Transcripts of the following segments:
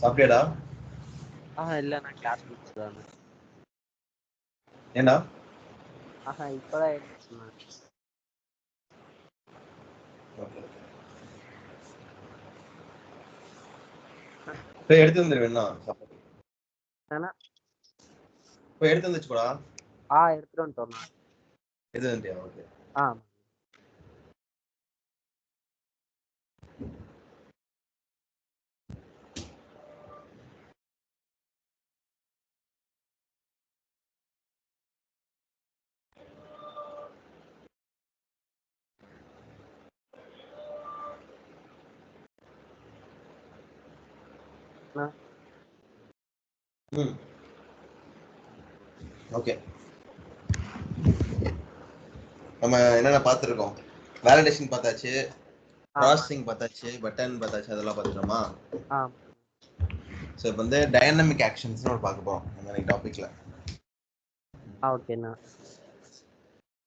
சாப்பிட்டியாடா? இல்ல நான் கிளாஸ் முடிச்சுதானே. ஏண்டா? இப்பதான் எழுந்துச்சுண்ணா. போய் எடுத்து வந்துருவேண்ணா. போய் எடுத்து வந்துச்சுடா. எடுத்துட்டு வந்துட்டோம்ண்ணா. எடுத்து வந்துட்டியா? ஓகே. ஓகே. நம்ம என்னென்ன பார்த்துருக்கோம்? வேலிடேஷன் பார்த்தாச்சு, ப்ராசஸிங் பார்த்தாச்சு, பட்டன் பார்த்தாச்சு, அதெல்லாம் பார்த்துட்டோமா? ஸோ இப்போ வந்து டைனமிக் ஆக்ஷன்ஸ்னு ஒரு பார்க்க போகிறோம் நம்ம டாபிக்ல. ஓகேண்ணா.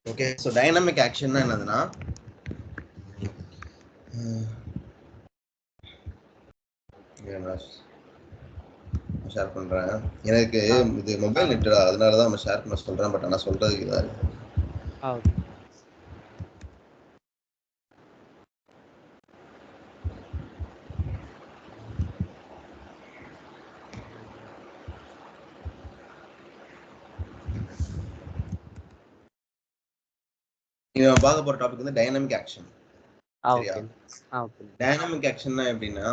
ஓகே, ஸோ டைனமிக் ஆக்ஷன்னா என்னதுன்னா, ஷேர் பண்றேன். எனக்கு இது மொபைல் நெட்டா, அதனால தான் நம்ம ஷேர் பண்ண சொல்றேன். பட் நான் சொல்றதுக்கு இதா இருக்கு. இங்க பார்க்க போற டாபிக் வந்து டைனமிக் ஆக்ஷன். சரியா? டைனமிக் ஆக்ஷன்னா எப்படின்னா,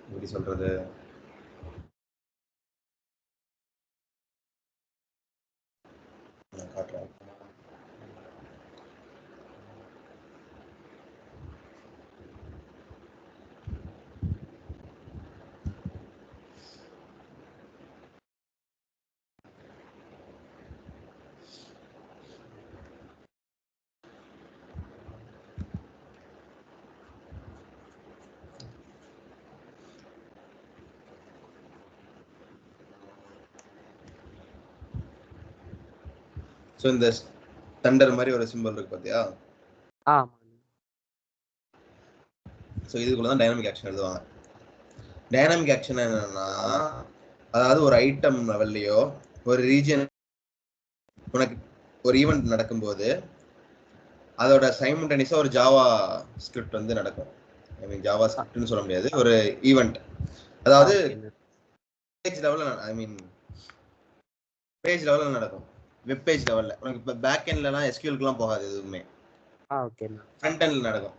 எப்படி சொல்றது, நான் காட்டுறேன். ஸோ இந்த தண்டர் மாதிரி ஒரு சிம்பிள் இருக்கு பார்த்தியா? ஸோ இதுக்குள்ள தான் டைனமிக் ஆக்ஷன் எழுதுவாங்க. டைனமிக் ஆக்ஷன் என்னன்னா, அதாவது ஒரு ஐட்டம் லெவல்லையோ ஒரு ரீஜன் உனக்கு ஒரு ஈவெண்ட் நடக்கும்போது அதோட சைமல்டேனியஸா ஒரு ஜாவா ஸ்கிரிப்ட் வந்து நடக்கும். ஐ மீன் ஜாவா ஸ்கிரிப்ட்னு சொல்ல முடியாது, ஒரு ஈவெண்ட். அதாவது பேஜ் லெவல்ல, ஐ மீன் பேஜ் லெவல்ல நடக்கும், வெப் பேஜ் லெவல்ல. உனக்கு இப்போ பேக் எண்ட்லலாம் எஸ்கியூஎல்க்குலாம் போகாது எதுவுமே. ஃப்ரண்ட் எண்ட்ல நடக்கும்.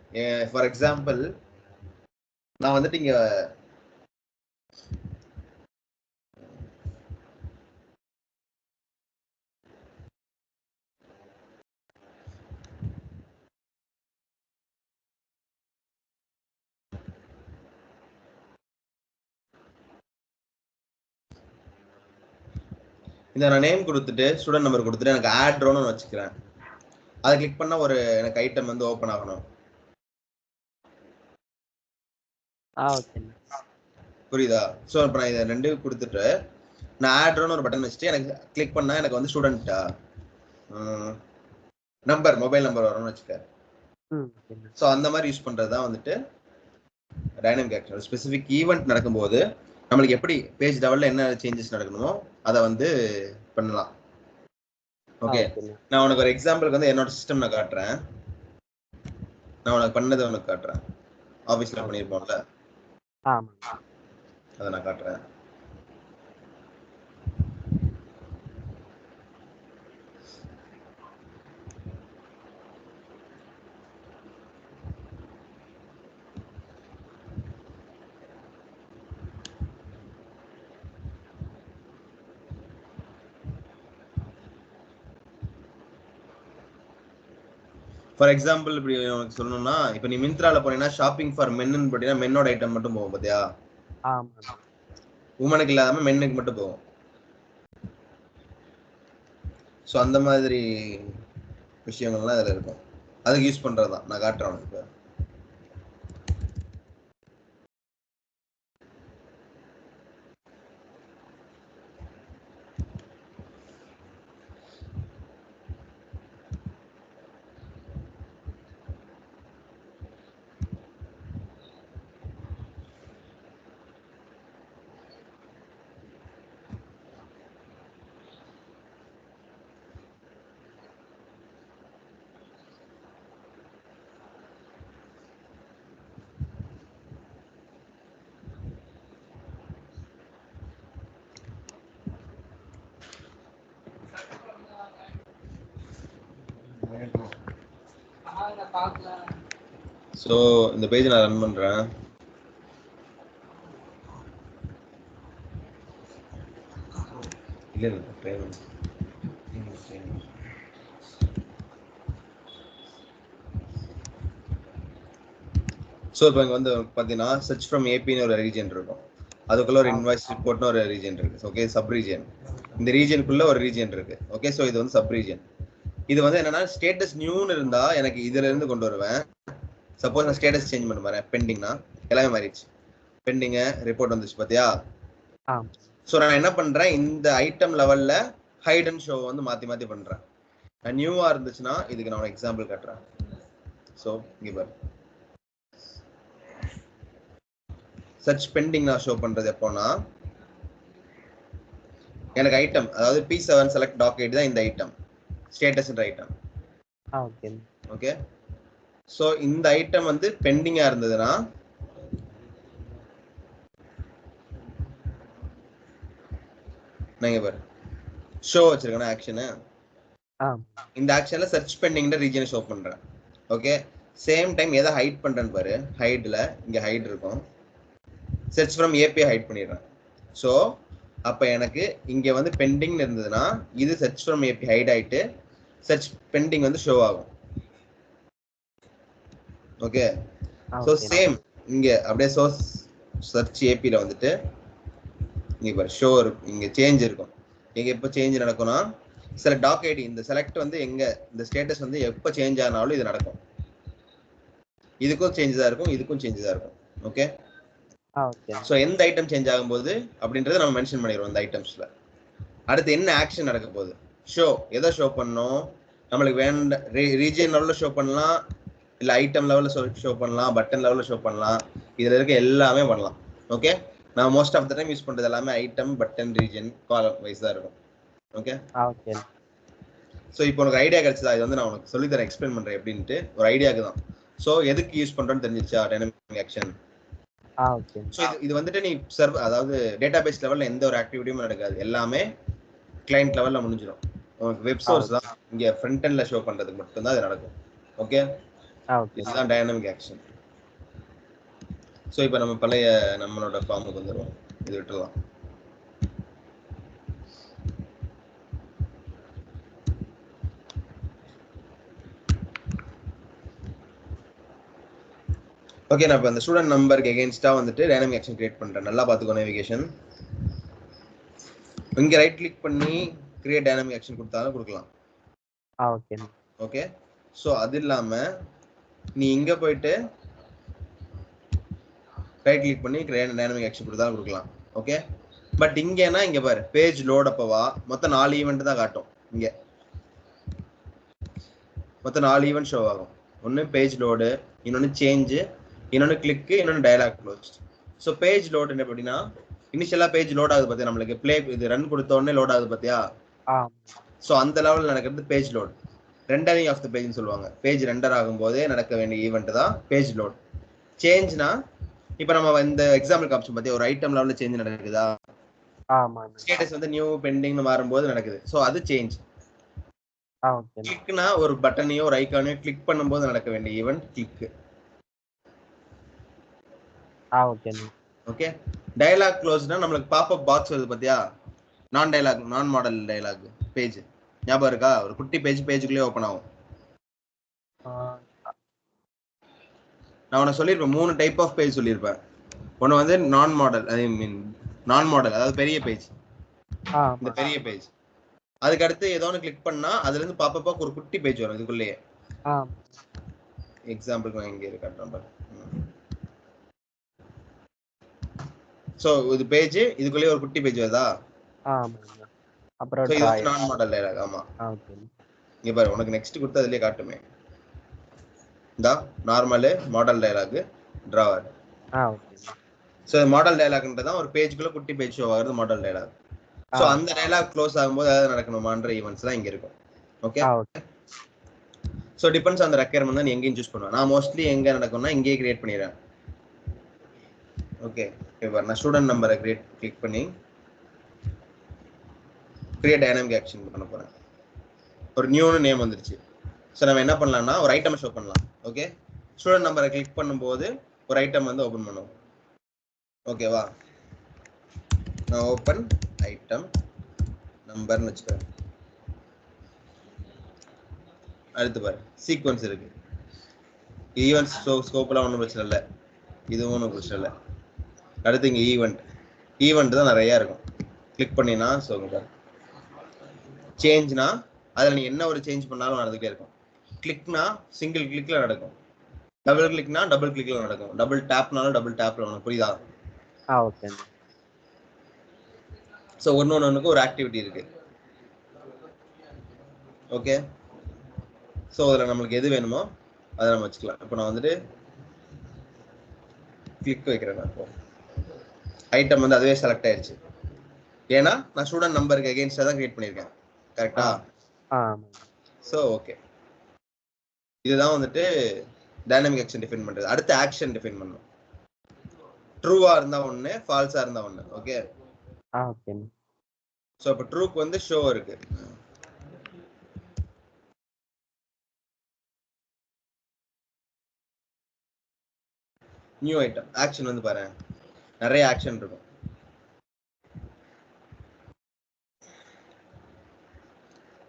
ஃபார் எக்ஸாம்பிள், நான் வந்துட்டு இங்க இந்த நான் நேம் கொடுத்துட்டு ஸ்டூடெண்ட் நம்பர் கொடுத்துட்டு எனக்கு ஆட் ரோன்னு வச்சுக்கிறேன். அதை கிளிக் பண்ணா ஒரு எனக்கு ஐட்டம் வந்து ஓப்பன் ஆகணும். புரியுதா? ஸோ இப்போ நான் இதை ரெண்டு கொடுத்துட்டு நான் ஆட் ரோன்னு ஒரு பட்டன் வச்சுட்டு எனக்கு கிளிக் பண்ணா எனக்கு வந்து ஸ்டூடெண்ட்டா நம்பர், மொபைல் நம்பர் வரும்னு வச்சுக்க. ஸோ அந்த மாதிரி யூஸ் பண்றது தான் வந்துட்டு டைனமிக் ஆக்ஷன். ஸ்பெசிஃபிக் ஈவெண்ட் நடக்கும்போது நம்மளுக்கு எப்படி பேஜ் லெவல்ல என்ன சேஞ்சஸ் நடக்கணுமோ அதை வந்து பண்ணலாம். ஓகே, நான் உனக்கு ஒரு எக்ஸாம்பிளுக்கு வந்து என்னோட சிஸ்டம் நான் காட்டுறேன். நான் உனக்கு பண்ணதை உனக்கு காட்டுறேன். ஆஃபீஸில் பண்ணியிருப்போம்ல, அதை நான் காட்டுறேன். ஃபார் எக்ஸாம்பிள் இப்படி உனக்கு சொல்லணும்னா, இப்போ நீ மிந்த்ரால போனீங்கன்னா ஷாப்பிங் ஃபார் மென்னு போட்டீங்கன்னா மென்னோட ஐட்டம் மட்டும் போகும் பார்த்தியா? உமனுக்கு இல்லாம மென்னுக்கு மட்டும் போகும். ஸோ அந்த மாதிரி விஷயங்கள்லாம் இதில் இருக்கும். அதுக்கு யூஸ் பண்ணுறது தான் நான் காட்டுறேன் உனக்கு. இப்போ ஸோ இந்த பேஜ் நான் ரன் பண்றேன். இல்ல ஸோ இப்போ இங்கே வந்து பார்த்தீங்கன்னா சர்ச் ஃப்ரம் ஏபின்னு ஒரு ரீஜன் இருக்கும். அதுக்குள்ள ஒரு இன்வாய்ஸ் ரிப்போர்ட்னு ஒரு ரீஜன் இருக்கு. Okay, sub region. இந்த ரீஜனுக்குள்ள ஒரு ரீஜன் இருக்கு. ஓகே, ஸோ இது வந்து சப் ரீஜன். இது வந்து என்னன்னா ஸ்டேட்டஸ் நியூன்னு இருந்தா எனக்கு இதுல இருந்து கொண்டு வருவேன். சப்போஸ் நான் ஸ்டேட்டஸ் சேஞ்ச் பண்ண போறேன், பெண்டிங்னா எல்லாமே மாறிடுச்சு. பெண்டிங் ரிப்போர்ட் வந்துச்சு பாத்தியா? ஸோ நான் என்ன பண்றேன், இந்த ஐட்டம் லெவல்ல ஹைட் அண்ட் ஷோ வந்து மாத்தி மாத்தி பண்றேன். நான் நியூவா இருந்துச்சுன்னா இதுக்கு நான் ஒரு எக்ஸாம்பிள் காட்டுறேன். ஸோ இங்க பாரு, சர்ச் பெண்டிங் நான் ஷோ பண்றது எப்போனா எனக்கு ஐட்டம், அதாவது P7 செலக்ட் டாக் ஐடி தான் இந்த ஐட்டம், ஸ்டேட்டஸ்ன்ற ஐட்டம். ஓகே ஓகே, ஸோ இந்த ஐட்டம் வந்து பெண்டிங்கா இருந்ததுன்னா நீங்க பாரு ஷோ வச்சிருக்கேன் ஆக்ஷனு. இந்த ஆக்ஷன்ல சர்ச் பெண்டிங்ன்ற ரீஜனை ஷோ பண்றேன். ஓகே, சேம் டைம் எதை ஹைட் பண்றேன்னு பாரு. ஹைட்ல இங்க ஹைட் இருக்கும், சர்ச் ஃப்ரம் ஏபிஐ ஹைட் பண்ணிடுறேன். ஸோ அப்போ எனக்கு இங்க வந்து பெண்டிங் இருந்ததுன்னா இது சர்ச் ஃப்ரம் ஏபி ஹைட் ஆயிட்டு சர்ச் பெண்டிங் வந்து ஷோ ஆகும். ஓகே, ஸோ சேம் இங்க அப்படியே சோர்ஸ் சர்ச் ஏபியில் வந்துட்டு இங்க பாரு ஷோ இருக்கும், இங்க சேஞ்ச் இருக்கும். இங்க எப்போ சேஞ்ச் நடக்கும்னா சில டாக் ஐடி, இந்த செலக்ட் வந்து எங்க இந்த ஸ்டேட்டஸ் வந்து எப்போ சேஞ்ச் ஆனாலும் இது நடக்கும். இதுக்கும் சேஞ்ச் தான் இருக்கும், இதுக்கும் சேஞ்ச் தான் இருக்கும். ஓகே, ஸோ எந்த ஐட்டம் சேஞ்ச் ஆகும்போது அப்படின்றத நம்ம மென்ஷன் பண்ணிடுவோம் இந்த ஐட்டம்ஸ்ல. அடுத்து என்ன ஆக்ஷன் நடக்க போகுது, ஷோ எதை ஷோ பண்ணோம், நம்மளுக்கு வேண்ட ரீஜியன் லெவலில் ஷோ பண்ணலாம், இல்லை ஐட்டம் லெவலில் ஷோ பண்ணலாம், பட்டன் லெவலில் ஷோ பண்ணலாம், இதில் இருக்க எல்லாமே பண்ணலாம். ஓகே, நான் most of the time use பண்ணுறது எல்லாமே item, button, region, column wise தான் இருக்கும். ஓகே, ஸோ இப்போ உனக்கு ஐடியா கிடைச்சதா? இது வந்து நான் உனக்கு சொல்லித்தரேன், எக்ஸ்பிளைன் பண்ணுறேன் எப்படின்ட்டு, ஒரு ஐடியாவுக்கு தான். ஸோ எதுக்கு யூஸ் பண்ணுறோன்னு தெரிஞ்சிச்சா டைனமிக் ஆக்ஷன்? ஸோ இது வந்துட்டு நீ அதாவது டேட்டாபேஸ் லெவலில் எந்த ஒரு ஆக்டிவிட்டியும் நடக்காது, எல்லாமே கிளைண்ட் லெவலில் முடிஞ்சிடும். உங்களுக்கு வெப் சோர்ஸ் தான் இங்கே ஃப்ரண்ட் எண்ட்ல ஷோ பண்ணுறதுக்கு மட்டும்தான் இது நடக்கும். ஓகே, இதுதான் டைனமிக் ஆக்ஷன். ஸோ இப்போ நம்ம பழைய நம்மளோட ஃபார்முக்கு வந்துடுவோம், இது விட்டுலாம். ஓகே, நான் இப்போ அந்த ஸ்டூடெண்ட் நம்பருக்கு எகெயின்ஸ்டா வந்துட்டு டைனமிக் ஆக்ஷன் கிரியேட் பண்ணுறேன். நல்லா பார்த்துக்கோ நேவிகேஷன். இங்கே ரைட் கிளிக் பண்ணி கிரியேட் டைனமிக் ஆக்ஷன் கொடுத்தாலும் கொடுக்கலாம். ஓகே, ஸோ அது இல்லாமல் நீ இங்கே போயிட்டு ரைட் கிளிக் பண்ணி டைனமிக் ஆக்ஷன் கொடுத்தாலும் கொடுக்கலாம். ஓகே, பட் இங்கேனா இங்கே பாரு பேஜ் லோட் அப்பவா மொத்தம் 4 ஈவெண்ட் தான் காட்டும். இங்கே மொத்தம் 4 ஈவெண்ட் ஷோ ஆகும். ஒன்று பேஜ் லோடு, இன்னொன்று சேஞ்சு, இன்னொன்று கிளிக்கு, இன்னொன்று dialog close. So page load என்ன அப்படின்னா இனிஷியலாக பேஜ் லோட் ஆகுது பார்த்தியா, நம்மளுக்கு ப்ளே இது ரன் கொடுத்த உடனே லோட் ஆகுது பார்த்தியா? ஸோ அந்த லெவலில் நடக்கிறது page load. Rendering of the பேஜ்னு சொல்லுவாங்க. பேஜ் ரெண்டர் ஆகும்போதே நடக்க வேண்டிய ஈவெண்ட் தான் பேஜ் லோட். சேஞ்ச்னா இப்போ நம்ம இந்த எக்ஸாம்பிள் காமிச்சோம் பார்த்தியா, ஒரு ஐட்டம் லெவலில் சேஞ்ச் நடக்குதா, ஸ்டேட்டஸ் வந்து நியூ பெண்டிங்னு மாறும்போது நடக்குது. ஸோ அது சேஞ்ச். கிளிக்னா ஒரு பட்டனையோ ஒரு ஐக்கானையோ கிளிக் பண்ணும்போது நடக்க வேண்டிய ஈவெண்ட் கிளிக். ஓகே, டயலாக் க்ளோஸ்னா நம்மளுக்கு பாப்அப் பாக்ஸ் வருது பார்த்தியா, நான் டயலாக் நான் மாடல் டயலாக் பேஜ் ஞாபகம் இருக்கா? ஒரு குட்டி பேஜுக்குள்ளே ஓப்பன் ஆகும். நான் உனக்கு சொல்லியிருப்பேன் 3 டைப் ஆஃப் பேஜ் சொல்லியிருப்பேன். ஒன்று வந்து நான் மாடல், ஐ மீன் நான் மாடல், அதாவது பெரிய பேஜ், இந்த பெரிய பேஜ். அதுக்கு அடுத்து ஏதோ ஒன்று கிளிக் பண்ணா அதுல இருந்து பாப்பா ஒரு குட்டி பேஜ் வரும் இதுக்குள்ளேயே. எக்ஸாம்பிளுக்கு நான் இங்கே காட்டுறேன். சோ இது பேஜ், இதுக்குள்ளேயே ஒரு குட்டி பேஜ் வருதா? அப்புறம் இது வந்து நான் மாடல் டயலாக். ஆமா, இங்க பாரு உனக்கு நெக்ஸ்ட் கொடுத்து அதுலயே காட்டுமே. இந்த normal modal dialog drawer. So modal டயலாக்ன்றதான் ஒரு பேஜ்க்குள்ள குட்டி பேஜ் ஷோ ஆகுறது மாடல் டயலாக். சோ அந்த டயலாக் க்ளோஸ் ஆகும்போது ஏதாவது நடக்கணுமான்ற ஈவெண்ட்ஸ் தான் இங்க இருக்கும். Okay, so depends on the requirement தான் நீ எங்கேயும் சூஸ் பண்ணுவ. நான் மோஸ்ட்லி எங்க நடக்கும்னா இங்கேயே கிரியேட் பண்ணிடுறேன். ஓகே, இப்போ நான் ஸ்டூடெண்ட் நம்பரை கிளிக் பண்ணி கிரியேட் டைனமிக் ஆக்ஷன் பண்ண போறேன். ஒரு நியூன்னு நேம் வந்துருச்சு. ஸோ நம்ம என்ன பண்ணலாம்னா ஒரு ஐட்டம் ஷோ பண்ணலாம். ஓகே, ஸ்டூடெண்ட் நம்பரை கிளிக் பண்ணும்போது ஒரு ஐட்டம் வந்து ஓப்பன் பண்ணுவோம். ஓகேவா, நான் ஓப்பன் ஐட்டம் நம்பர்னு வச்சுக்கிறேன். அடுத்து பாரு சீக்வன்ஸ் இருக்கு. ஈவெண்ட்ஸ் ஸ்கோப்லாம் ஒன்றும் பிரச்சனை இல்லை, இதுவும் ஒன்றும் பிரச்சனை இல்லை. அடுத்து இங்கே ஈவெண்ட் தான் நிறையா இருக்கும். கிளிக் பண்ணினா சொல்லுங்க சேஞ்ச்னா அதில் நீ என்ன ஒரு சேஞ்ச் பண்ணாலும் நடந்துகிட்டே இருக்கும். கிளிக்னா சிங்கிள் கிளிக்ல நடக்கும், டபுள் கிளிக்னா டபுள் கிளிக்ல நடக்கும், டபுள் டேப்னாலும் டபுள் டேப்ல நடக்கும். புரியுதா? ஓகே. ஸோ ஒன்றுக்கு ஒரு ஆக்டிவிட்டி இருக்கு. ஓகே, ஸோ அதில் நம்மளுக்கு எது வேணுமோ அதை நம்ம வச்சுக்கலாம். இப்போ நான் வந்துட்டு கிளிக் வைக்கிறேன். நான் இப்போ ஐட்டம் வந்து அதுவே செலக்ட் ஆயிடுச்சு. ஏன்னா நான் ஸ்டூடெண்ட் நம்பருக்கு அகெயின்ஸ்டாக தான் கிரியேட் பண்ணியிருக்கேன். கரெக்டா? ஸோ ஓகே, இதுதான் வந்துட்டு டைனமிக் ஆக்ஷன் டிஃபைன் பண்றது. அடுத்து ஆக்ஷன் டிஃபைன் பண்ணணும். ட்ரூவா இருந்தா ஒன்று, ஃபால்ஸா இருந்தா ஒன்று. Okay okay. ஸோ இப்போ ட்ரூக்கு வந்து ஷோ இருக்கு. நியூ ஐட்டம் ஆக்ஷன் வந்து பாரு, நிறைய ஆக்ஷன் இருக்கும்.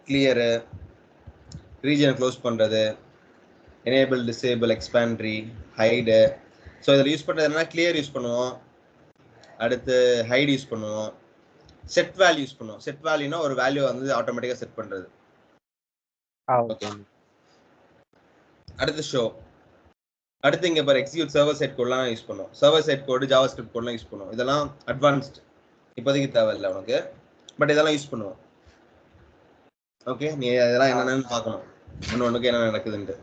கிளியரு, ரீஜனை க்ளோஸ் பண்றது, எனேபிள், டிசேபிள், எக்ஸ்பேண்ட்ரி, ஹைடு. ஸோ இதில் யூஸ் பண்ணுறது என்னன்னா கிளியர் யூஸ் பண்ணுவோம், அடுத்து ஹைடு யூஸ் பண்ணுவோம், செட் வேல்யூ யூஸ் பண்ணுவோம். செட் வேல்யூனா ஒரு வேல்யூ வந்து ஆட்டோமேட்டிக்காக செட் பண்ணுறது. ஓகே, அடுத்து ஷோ. அடுத்து இங்கே பாரு எக்ஸிக்யூட் சர்வர் சைட் கோட்லாம் யூஸ் பண்ணுவோம். சர்வர் சைட் கோடு, ஜாவா ஸ்கிரிப்ட் கோட்லாம் யூஸ் பண்ணுவோம். இதெல்லாம் அட்வான்ஸ்ட், இப்போதைக்கு தேவையில்லை உனக்கு, பட் இதெல்லாம் யூஸ் பண்ணுவோம். ஓகே, நீ அதெல்லாம் என்னென்னு பார்க்கணும், ஒன்றுக்கு என்ன நடக்குதுன்ட்டு.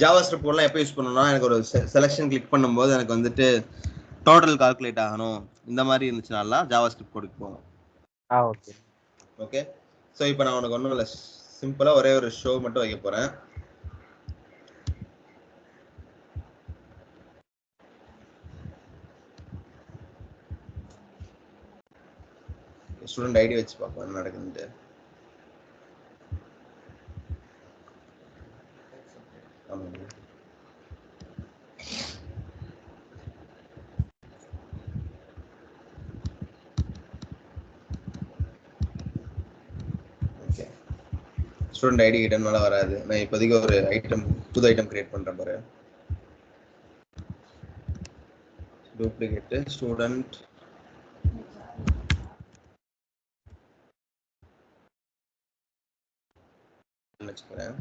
ஜாவா ஸ்கிரிப்ட் கோட்லாம் எப்போ யூஸ் பண்ணணும்னா எனக்கு ஒரு செலெக்ஷன் கிளிக் பண்ணும்போது எனக்கு வந்துட்டு டோட்டல் கால்குலேட் ஆகணும், இந்த மாதிரி இருந்துச்சுனால ஜாவா ஸ்கிரிப்ட் கோடுக்கு போகும். ஓகே. ஓகே, ஸோ இப்போ நான் உனக்கு ஒன்றும் இல்லை, சிம்பிளாக ஒரே ஒரு ஷோ மட்டும் வைக்க போகிறேன். ஸ்டூடெண்ட் ஐடி வச்சு பார்ப்போம் என்ன நடக்குதுன்ட்டு. ஓகே, ஸ்டூடெண்ட் ஐடி கிட்டனால வராது. நான் இப்போதைக்கு ஒரு ஐட்டம், புது ஐட்டம் கிரியேட் பண்ணுறேன் பாரு. டூப்ளிகேட் ஸ்டூடெண்ட் வச்சுக்கிறேன்.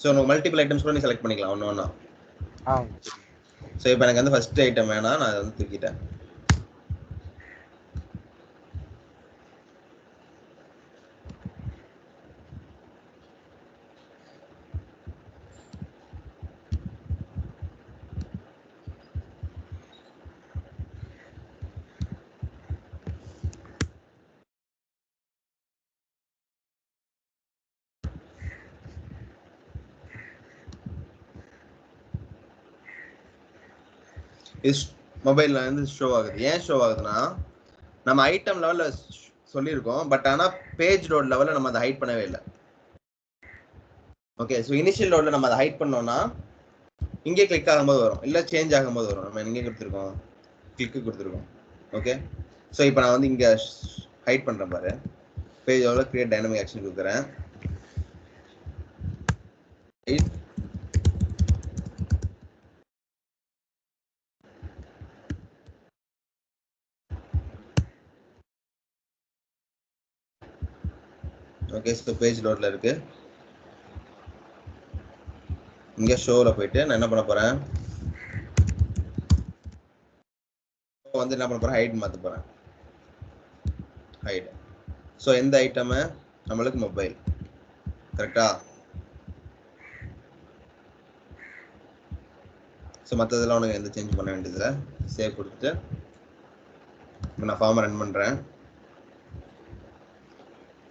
ஸோ நம்ம மல்டிபிள் ஐட்டம்ஸ் கூட நீ செலக்ட் பண்ணிக்கலாம் ஒன்று ஒன்றா. ஸோ இப்போ எனக்கு வந்து ஃபர்ஸ்ட் ஐட்டம் வேணாம், நான் அதை வந்து தூக்கிட்டேன். மொபைல்ல வந்து ஷோ ஆகுது. ஏன் ஷோ ஆகுதுன்னா நம்ம ஐட்டம் லெவல்ல சொல்லியிருக்கோம், பட் ஆனால் பேஜ் லோட் லெவலில் நம்ம அதை ஹைட் பண்ணவே இல்லை. ஓகே, ஸோ இனிஷியல் லோட்ல நம்ம அதை ஹைட் பண்ணோம்னா இங்கே கிளிக் ஆகும்போது வரும், இல்லை சேஞ்ச் ஆகும்போது வரும். நம்ம இங்கே கொடுத்துருக்கோம், கிளிக்கு கொடுத்துருக்கோம். ஓகே, ஸோ இப்போ நான் வந்து இங்கே ஹைட் பண்ணுறேன் பாரு, பேஜ் லெவலில் கிரியேட் டைனமிக் ஆக்ஷன் கொடுக்குறேன். ஓகே, ஸோ பேஜ் லோட்ல இருக்கு. இங்கே ஷோவில் போயிட்டு நான் என்ன பண்ண போறேன், வந்து என்ன பண்ண போறேன், ஹைட் மாற்ற போறேன். ஹைட். ஸோ எந்த ஐட்டமு நம்மளுக்கு மொபைல், கரெக்டா? ஸோ மற்றதெல்லாம் உனக்கு எந்த சேஞ்ச் பண்ண வேண்டியதில்லை. சேவ் கொடுத்துட்டு இப்போ நான் ஃபார்மை ரன் பண்ணுறேன்.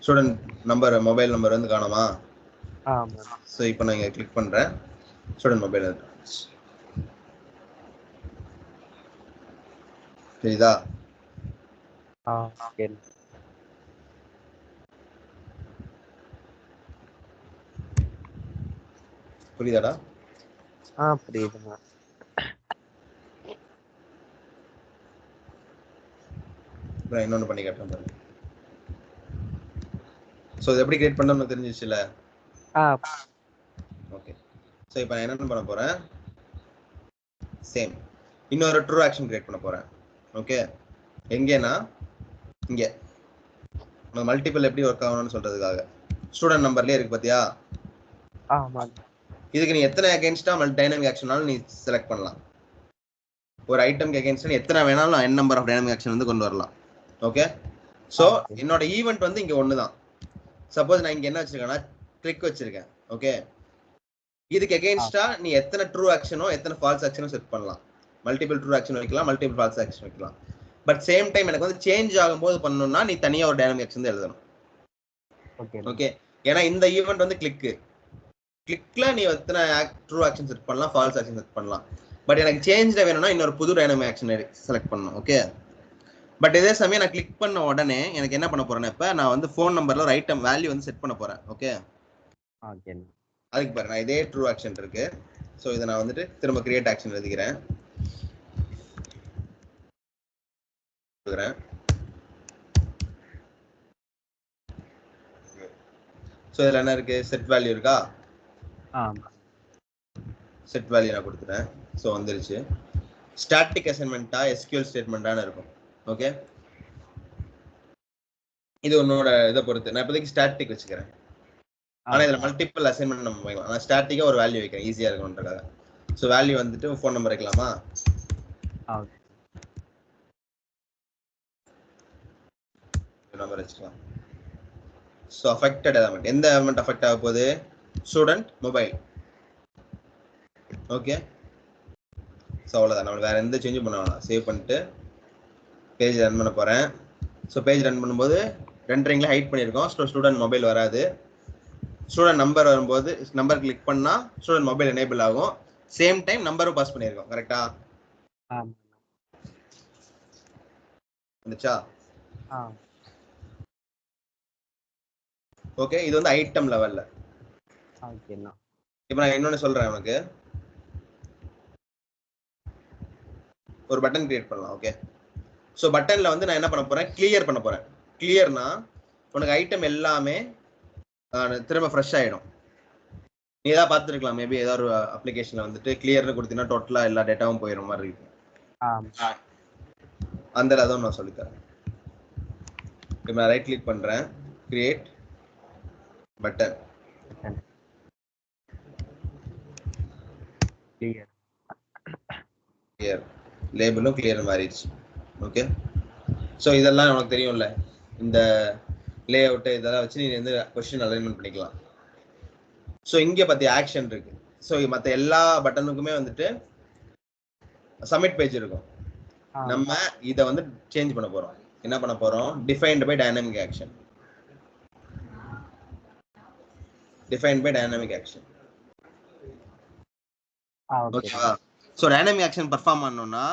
ஸ்டூடெண்ட் நம்பர் மொபைல் நம்பர் வந்து காணுமா? ஆமாம். ஸோ இப்போ நான் இங்கே கிளிக் பண்ணுறேன். ஸ்டூடெண்ட் மொபைல் தெரியுதா? ஓகே. புரியுதாடா? புரியுதுங்க. நான் இன்னொன்று பண்ணி காட்டுறேன் பாருங்க. ஸோ இது எப்படி கிரியேட் பண்ணணும்னு தெரிஞ்சிச்சுல? ஓகே. ஸோ இப்போ நான் என்னென்ன பண்ண போகிறேன், சேம் இன்னொரு ட்ரூ ஆக்ஷன் கிரியேட் பண்ண போகிறேன். ஓகே, எங்கேனா இங்கே மல்டிபிள் எப்படி ஒர்க் ஆகணும்னு சொல்கிறதுக்காக ஸ்டூடெண்ட் நம்பர்லேயே இருக்கு பார்த்தியா? இதுக்கு நீ எத்தனை அகேன்ஸ்டா டைனமிக் ஆக்ஷனாலும் நீ செலக்ட் பண்ணலாம். ஒரு ஐட்டம்க்கு அகேன்ஸ்டா எத்தனை வேணாலும் n number of dynamic action வந்து கொண்டு வரலாம். ஓகே, ஸோ என்னோட ஈவெண்ட் வந்து இங்கே ஒன்று தான். சப்போஸ் நான் இங்கே என்ன வச்சிருக்கேன்னா கிளிக் வச்சிருக்கேன். ஓகே, இதுக்கு அகேன்ஸ்டா நீ எத்தனை ட்ரூ ஆக்ஷனோ எத்தனை ஃபால்ஸ் ஆக்ஷனோ செட் பண்ணலாம். மல்டிபிள் ட்ரூ ஆக்ஷன் வைக்கலாம், மல்டிபிள் ஃபால்ஸ் ஆக்ஷன் வைக்கலாம். பட் சேம் டைம் எனக்கு வந்து சேஞ்ச் ஆகும்போது பண்ணணும்னா நீ தனியாக ஒரு டைனமிக் ஆக்ஷன் தான் எழுதணும். ஓகே, ஏன்னா இந்த ஈவெண்ட் வந்து கிளிக்ல நீ எத்தனை ட்ரூ ஆக்ஷன் செட் பண்ணலாம், ஃபால்ஸ் ஆக்ஷன் செட் பண்ணலாம். பட் எனக்கு சேஞ்ச் வேணும்னா இன்னொரு புது டைனமிக் ஆக்ஷன் செலக்ட் பண்ணணும். ஓகே, பட் இதே சமயம் நான் கிளிக் பண்ண உடனே எனக்கு என்ன பண்ண போறேன்னா இப்போ நான் வந்து ஃபோன் நம்பர்ல ஒரு ஐட்டம் வேல்யூ வந்து செட் பண்ண போறேன். ஓகே, அதுக்கு பாரு நான் இதே ட்ரூ ஆக்ஷன் இருக்கு. ஸோ இதை நான் வந்துட்டு திரும்ப கிரியேட் ஆக்ஷன் எழுதிக்கிறேன். ஸோ இதில் என்ன இருக்கு, செட் வேல்யூ இருக்கா? செட் வேல்யூ நான் கொடுத்துட்டேன். ஸோ வந்துருச்சு. ஸ்டாட்டிக் அசைன்மெண்ட்டா எஸ்கியூஎல் ஸ்டேட்மெண்ட்டானு இருக்கும். ஓகே, இது உன்னோட இதை பொறுத்து. நான் இப்போதைக்கு ஸ்டாட்டிக் வச்சுக்கிறேன். ஆனால் இதில் மல்டிபிள் அசைன்மெண்ட் நம்ம வைக்கலாம். நான் ஸ்டாட்டிக்காக ஒரு வேல்யூ வைக்கிறேன் ஈஸியாக இருக்கணுன்றதுக்காக. ஸோ வேல்யூ வந்துட்டு ஃபோன் நம்பர் வைக்கலாமா? நம்பர் வச்சுக்கலாம். ஸோ அஃபெக்டட் எலமெண்ட், எந்த எலமெண்ட் அஃபெக்ட் ஆக போகுது? Student mobile. ஓகே, ஸோ அவ்வளோதான். நம்ம வேற எந்த சேஞ்சும் பண்ண வேணாம். சேவ் பண்ணிட்டு பேஜ் ரன் பண்ண போகிறேன். ஸோ பேஜ் ரன் பண்ணும்போது ரெண்டரிங்கில் ஹைட் பண்ணியிருக்கோம். ஸ்டூடெண்ட் மொபைல் வராது. ஸ்டூடெண்ட் நம்பர் வரும்போது நம்பர் கிளிக் பண்ணால் ஸ்டூடெண்ட் மொபைல் எனேபிள் ஆகும். சேம் டைம் நம்பரும் பாஸ் பண்ணியிருக்கோம். கரெக்டா வந்துச்சா? ஓகே, இது வந்து ஐட்டம் லெவல்ல. இப்போ நான் இன்னொன்னு சொல்றேன் உனக்கு. ஒரு பட்டன் கிரியேட் பண்ணலாம். ஓகே, ஸோ பட்டன்ல வந்து நான் என்ன பண்ண போறேன், கிளியர் பண்ண போறேன். கிளியர்னா உனக்கு ஐட்டம் எல்லாமே திரும்ப ஃப்ரெஷ் ஆயிடும். நீ ஏதாவது பார்த்துருக்கலாம், மேபி ஏதாவது ஒரு அப்ளிகேஷன்ல வந்துட்டு கிளியர்னு கொடுத்தீங்கன்னா டோட்டலா எல்லா டேட்டாவும் போயிடும் மாதிரி இருக்கு. அந்த அதுவும் நான் சொல்லித்தரேன். இப்போ நான் ரைட் கிளிக் பண்றேன், கிரியேட் பட்டன், கிளியர், லேபிளும் கிளியர் மாறிடுச்சு. ஓகே, ஸோ இதெல்லாம் உனக்கு தெரியும்ல, இந்த லே அவுட்டு இதெல்லாம் வச்சு நீ வந்து கொஸ்டின் அலைன்மெண்ட் பண்ணிக்கலாம். ஸோ இங்கே பற்றி ஆக்ஷன் இருக்கு. ஸோ மற்ற எல்லா பட்டனுக்குமே வந்துட்டு சப்மிட் பேஜ் இருக்கும். நம்ம இதை வந்து சேஞ்ச் பண்ண போறோம். என்ன பண்ண போறோம், defined by dynamic action. Defined by dynamic action. ஓகேவா? ஸோ டைனமிக் ஆக்ஷன் பர்ஃபார்ம் பண்ணணும்னா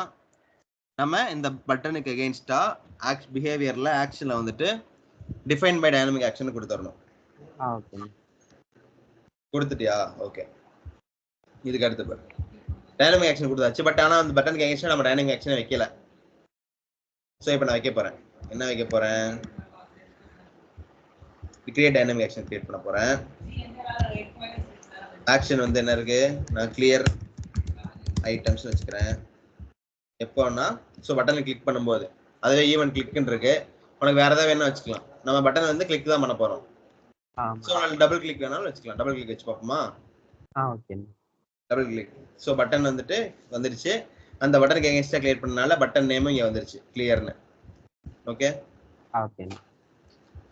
நம்ம இந்த பட்டனுக்கு அகெயின்ஸ்டா பிஹேவியர்ல ஆக்ஷன்ல வந்துட்டு டிஃபைன் பை டைனமிக் ஆக்ஷன் கொடுத்துடணும். கொடுத்துட்டியா? ஓகே, இதுக்கு அடுத்து பாரு, டைனமிக் ஆக்ஷன் கொடுத்தாச்சு. பட் ஆனால் அந்த பட்டனுக்கு அகெயின்ஸ்டா நம்ம டைனமிக் ஆக்ஷன் வைக்கல. ஸோ இப்போ நான் வைக்க போறேன். என்ன வைக்க போறேன், கிரியேட் டைனமிக் ஆக்ஷன் கிரியேட் பண்ண போறேன். ஆக்ஷன் வந்து என்ன இருக்கு, நான் கிளியர் ஐட்டம்ஸ் வச்சுக்கிறேன். எப்போன்னா ஸோ பட்டனை கிளிக் பண்ணும்போது அதுவே ஈவென்ட் கிளிக்னு இருக்கு. உனக்கு வேற ஏதாவது வேணும் வச்சுக்கலாம். நம்ம பட்டன் வந்து கிளிக் தான் பண்ண போறோம். ஸோ டபுள் கிளிக் வேணாலும் வச்சுக்கலாம். டபுள் கிளிக் வச்சு பார்ப்போமா? Double click. ஸோ பட்டன் வந்துட்டு வந்துருச்சு. அந்த பட்டனுக்கு எகென்ஸ்டா கிளியர் பண்ணனால பட்டன் நேமும் இங்கே வந்துருச்சு, கிளியர்னு. ஓகே,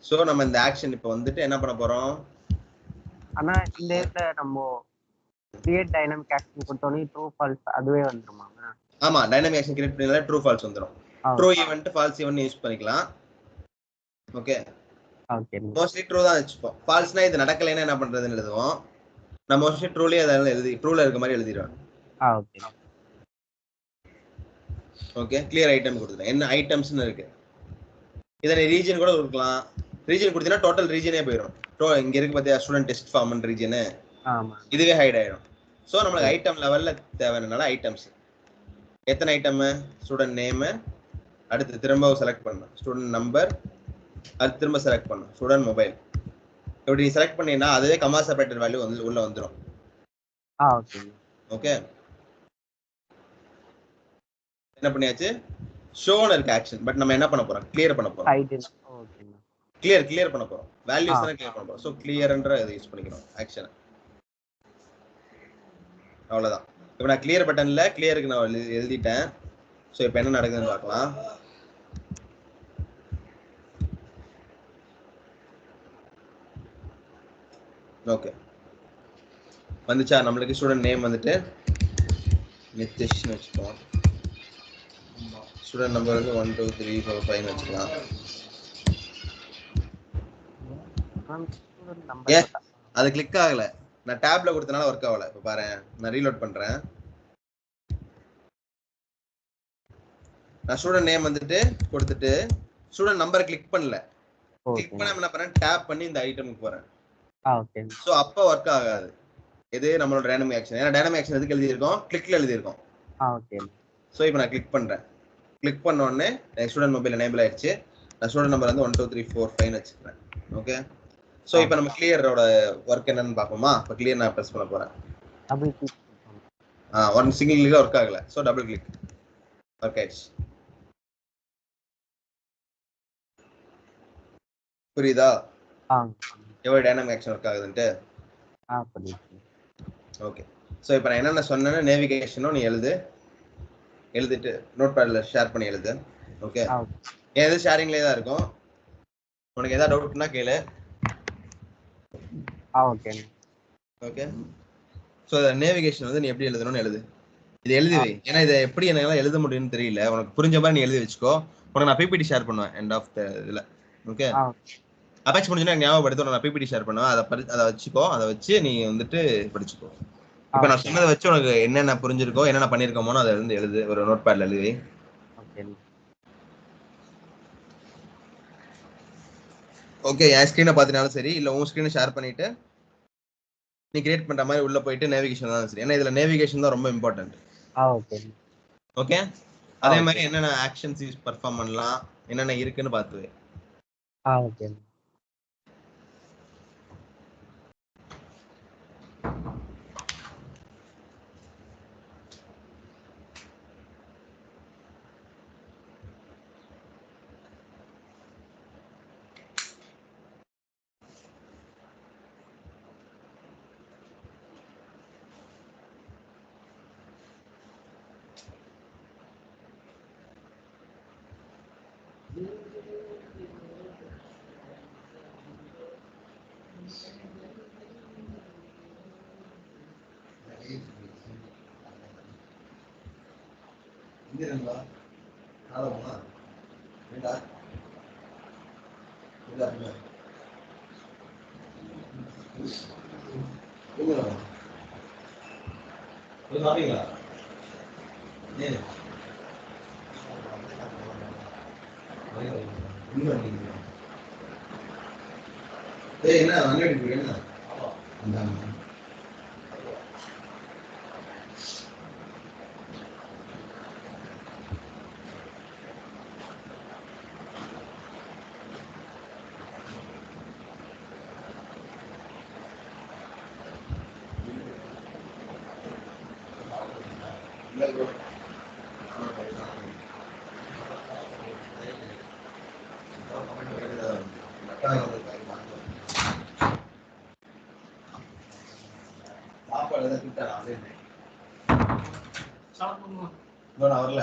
ஸோ நம்ம இந்த ஆக்ஷன் இப்போ வந்துட்டு என்ன பண்ண போறோம், ஆனா இந்த இடத்துல நம்ம கிரியேட் டைனமிக் ஆக்ஷன் கொடுத்தோனே ட்ரூ ஃபால்ஸ் அதுவே வந்துருமா? ஆமா, டைனமிக் ஆக்ஷன் கிரியேட் பண்ணால ட்ரூ ஃபால்ஸ் வந்துரும். True event false event use பண்ணிக்கலாம். ஓகே, ஓகே மோஸ்ட்லி ட்ரூ தான் வச்சுப்போம். ஃபால்ஸ்னா இது நடக்கலைன்னா என்ன பண்றதுன்னு எழுதுவோம். நான் மோஸ்ட்லி ட்ரூலயே அதெல்லாம் எழுதி ட்ரூல இருக்க மாதிரி எழுதிடுவேன். ஓகே ஓகே கிளியர் ஐட்டம் கொடுத்துட்டேன். என்ன ஐட்டம்ஸ்னு இருக்கு. இதை நீ ரீஜன் கூட கொடுக்கலாம். ரீஜன் கொடுத்தீங்கன்னா டோட்டல் ரீஜனே போயிடும். இங்க இருக்கு பார்த்தியா ஸ்டூடெண்ட் டெஸ்ட் ஃபார்ம் ரீஜனு, இதுவே ஹைட் ஆயிடும். ஸோ நம்மளுக்கு ஐட்டம் லெவல்ல தேவைனால ஐட்டம்ஸ் எத்தனை ஐட்டம், ஸ்டூடெண்ட் நேமு, அடுத்து திரும்ப செலக்ட் பண்ணணும் ஸ்டூடெண்ட் நம்பர், அடுத்து திரும்ப செலக்ட் பண்ணணும் ஸ்டூடெண்ட் மொபைல். இப்படி நீ செலக்ட் பண்ணீங்கன்னா அதுவே கமா செப்பரேட்டர் வேல்யூ வந்து உள்ள வந்துடும். ஓகே என்ன பண்ணியாச்சு, ஷோன்னு இருக்கு ஆக்ஷன். பட் நம்ம என்ன பண்ண போறோம், கிளியர் பண்ண போறோம். கிளியர் பண்ண போறோம். வேல்யூஸ் தான கிளியர் பண்ண போறோம். சோ கிளியர்ன்ற இதை யூஸ் பண்ணிக்கிறோம் ஆக்ஷன். அவ்வளவுதான். இப்போ நான் கிளியர் பட்டன்ல கிளியருக்கு நான் எழுதிட்டேன். சோ இப்போ என்ன நடக்குதுன்னு பார்க்கலாம். ஓகே வந்துச்சா, நம்மளுக்கு ஸ்டூடெண்ட் நேம் வந்துட்டு நிதிஷ்னு வச்சுப்போம். ஸ்டூடெண்ட் நம்பர் வந்து 1 2 3 4 5 வச்சுக்கலாம். அது கிளிக் ஆகல, நான் டேப்ல கொடுத்தனால ஒர்க் ஆகல. இப்போ பாரு நான் ரீலோட் பண்றேன். நான் ஸ்டூடெண்ட் நேம் வந்துட்டு கொடுத்துட்டு ஸ்டூடெண்ட் நம்பரை கிளிக் பண்ணல. கிளிக் பண்ண என்ன பண்றேன், டேப் பண்ணி இந்த ஐட்டமுக்கு போறேன். ஓகே சோ அப்ப ஒர்க் ஆகாது. இது நம்மளோட டைனமிக் ஆக்ஷன். ஏன்னா டைனமிக் ஆக்ஷன் எதுக்கு எழுதியிருக்கோம், கிளிக்ல எழுதியிருக்கோம். ஓகே சோ இப்போ நான் கிளிக் பண்றேன். கிளிக் பண்ண உடனே ஸ்டூடெண்ட் மொபைல் எனேபிள் ஆயிடுச்சு. நான் ஸ்டூடெண்ட் நம்பர் வந்து 1 2 3 4 5 வச்சுக்கிறேன். ஓகே சோ இப்போ நம்ம கிளியரோட ஒர்க் என்னன்னு பார்ப்போமா. இப்போ கிளியர் நான் பிரஸ் பண்ண போறேன். Double click. One single click work ஆகல. சோ டபுள் கிளிக் ஒர்க் ஆயிடுச்சு. புரியுதா எவ்வளவு டைனமிக் ஆக்ஷன் ஒர்க் ஆகுதுன்ட்டு. ஓகே சோ இப்போ நான் என்னென்ன சொன்னேன்னா நேவிகேஷனும் நீ எழுதிட்டு நோட் பேட்ல ஷேர் பண்ணி எழுது. ஓகே எது ஷேரிங்லயே தான் இருக்கும். உனக்கு ஏதாவது டவுட்னா கேளு. ஓகே ஓகே சோ நேவிகேஷன் வந்து நீ எப்படி எழுதணும்னு எழுது. இது எழுதி வை. ஏன்னா இதை எப்படி என்னால எழுத முடியும்னு தெரியல. உனக்கு புரிஞ்ச மாதிரி நீ எழுதி வச்சுக்கோ. உனக்கு நான் பிபிடி ஷேர் பண்ணுவேன் எண்ட் ஆஃப் த இதுல. ஓகே அபேக்ஸ் முடிஞ்சுன்னா ஞாபகப்படுத்த நான் பிபிடி ஷேர் பண்ணுவேன். அதை வச்சுக்கோ. அதை வச்சு நீ வந்துட்டு படிச்சுக்கோ. இப்ப நான் சொன்னதை வச்சு உனக்கு என்னென்ன புரிஞ்சிருக்கோ என்னென்ன பண்ணிருக்கோமோ அதை இருந்து எழுது. ஒரு நோட் பேட்ல எழுதி. ஓகே என் ஸ்கிரீனை பார்த்தினாலும் சரி இல்ல உன் ஸ்கிரீனை ஷேர் பண்ணிட்டு நீ கிரியேட் பண்ற மாதிரி உள்ள போயிட்டு நேவிகேஷன் தான் சரி. ஏன்னா இதுல நேவிகேஷன் தான் ரொம்ப இம்பார்ட்டன்ட். ஓகே அதே மாதிரி என்னென்ன ஆக்ஷன்ஸ் யூஸ் பெர்ஃபார்ம் பண்ணலாம் என்னென்ன இருக்குன்னு பார்த்து. ஓகே வரல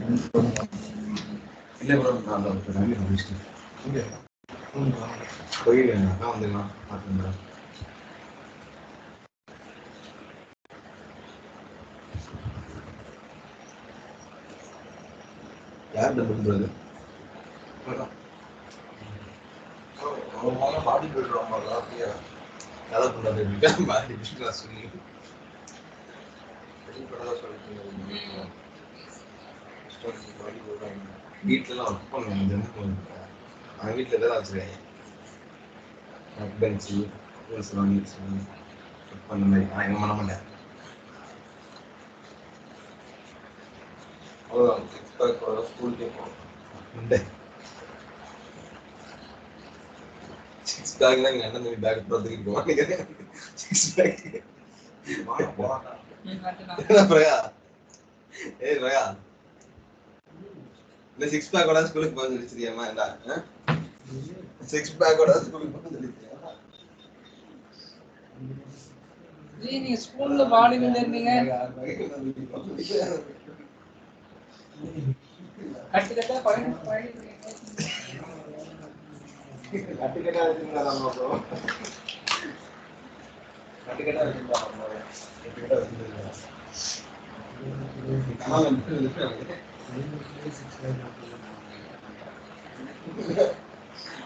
இல்லை ப்ரோ நான் நிறைய முடிச்சிட்டேன் போயிடுவேன் அதான் வந்துடலாம் பார்த்துருந்தேன் யார் பண்ணுறது பாடி போயிடுவாங்க கதை பண்ணுறது பாடி நான் சொல்லி வீட்டுலலாம் ஒர்க் பண்ணுவேன் அவங்க வீட்டில் தான் வச்சுருக்காங்க ஒர்க் பெஞ்சு ரூல்ஸ் வாங்கி ஒர்க் பண்ண மாதிரி நான் எங்கே பண்ண மாட்டேன் அவ்வளோதான் சிக்ஸ் பேக் ஸ்கூலுக்கே போகணும் சிக்ஸ் பேக் தான் எங்கள் அண்ணன் தம்பி பேக் போகிறதுக்கு போவாங்க சிக்ஸ் பேக் ரயா ஏய் ரயா இந்த சிக்ஸ் பேக்கோட ஸ்கூலுக்கு போக சொல்லிச்சிருக்கியம்மா என்ன சிக்ஸ் பேக்கோட ஸ்கூலுக்கு போக சொல்லிச்சிருக்கியா ஜி நீங்க ஸ்கூல்ல பாடி பில்டர் இருந்தீங்க கட்டு கட்டா கட்டுக்கட்டா இருக்குங்களா ப்ரோ கட்டுக்கட்டா இருக்குங்களா கட்டுக்கட்டா இருக்குங்களா